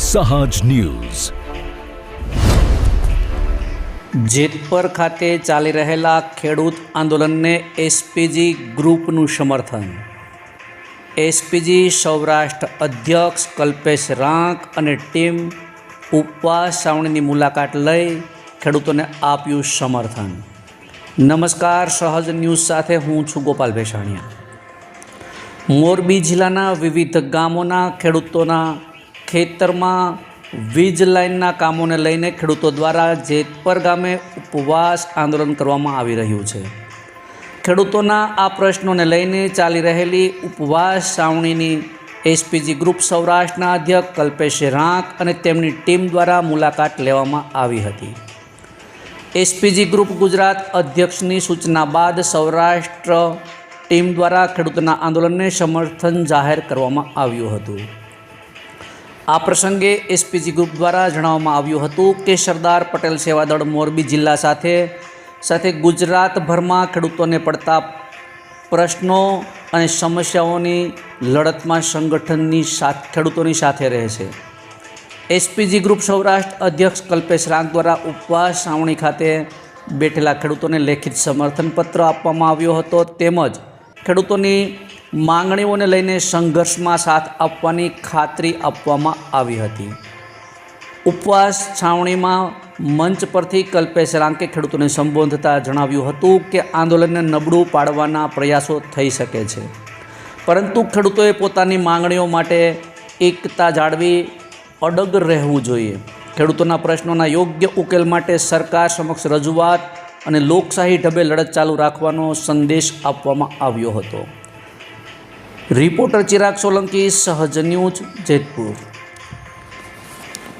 સહજ ન્યૂઝ જેતપર ખાતે ચાલી રહેલા ખેડૂત આંદોલનને એસપીજી ગ્રુપનું સમર્થન। એસપીજી સૌરાષ્ટ્ર અધ્યક્ષ કલ્પેશ રાંક અને ટીમ ઉપવાસ છાવણીની મુલાકાત લઈ ખેડૂતોને આપ્યું સમર્થન। નમસ્કાર, સહજ ન્યૂઝ સાથે હું છું ગોપાલ ભેસાણીયા। મોરબી જિલ્લાના વિવિધ ગામોના ખેડૂતોના ખેતરમાં વીજ લાઇનના કામોને લઈને ખેડૂતો દ્વારા જેતપર ગામે ઉપવાસ આંદોલન કરવામાં આવી રહ્યું છે। ખેડૂતોના આ પ્રશ્નોને લઈને ચાલી રહેલી ઉપવાસ છાવણીની એસપીજી ગ્રુપ સૌરાષ્ટ્રના અધ્યક્ષ કલ્પેશ રાંક અને તેમની ટીમ દ્વારા મુલાકાત લેવામાં આવી હતી। એસપીજી ગ્રુપ ગુજરાત અધ્યક્ષની સૂચના બાદ સૌરાષ્ટ્ર ટીમ દ્વારા ખેડૂતોના આંદોલનને સમર્થન જાહેર કરવામાં આવ્યું હતું। આ પ્રસંગે એસપીજી ગ્રુપ દ્વારા જણાવવામાં આવ્યું હતું કે સરદાર પટેલ સેવાદળ મોરબી જિલ્લા સાથે ગુજરાતભરમાં ખેડૂતોને પડતા પ્રશ્નો અને સમસ્યાઓની લડતમાં સંગઠનની ખેડૂતોની સાથે રહે છે। એસપીજી ગ્રુપ સૌરાષ્ટ્ર અધ્યક્ષ કલ્પેશ રાંક દ્વારા ઉપવાસ છાવણી ખાતે બેઠેલા ખેડૂતોને લેખિત સમર્થનપત્ર આપવામાં આવ્યો હતો, તેમજ ખેડૂતોની માંગણીઓને લઈને સંઘર્ષમાં સાથ આપવાની ખાતરી આપવામાં આવી હતી। ઉપવાસ છાવણીમાં મંચ પરથી કલ્પેશ રાંકે ખેડૂતોને સંબોધતા જણાવ્યું હતું કે આંદોલનને નબળું પાડવાના પ્રયાસો થઈ શકે છે, પરંતુ ખેડૂતોએ પોતાની માંગણીઓ માટે એકતા જાળવી અડગ રહેવું જોઈએ। ખેડૂતોના પ્રશ્નોના યોગ્ય ઉકેલ માટે સરકાર સમક્ષ રજૂઆત અને લોકશાહી ઢબે લડત ચાલુ રાખવાનો સંદેશ આપવામાં આવ્યો હતો। રિપોર્ટર ચિરાગ સોલંકી, સહજ ન્યૂઝ, જેતપુર।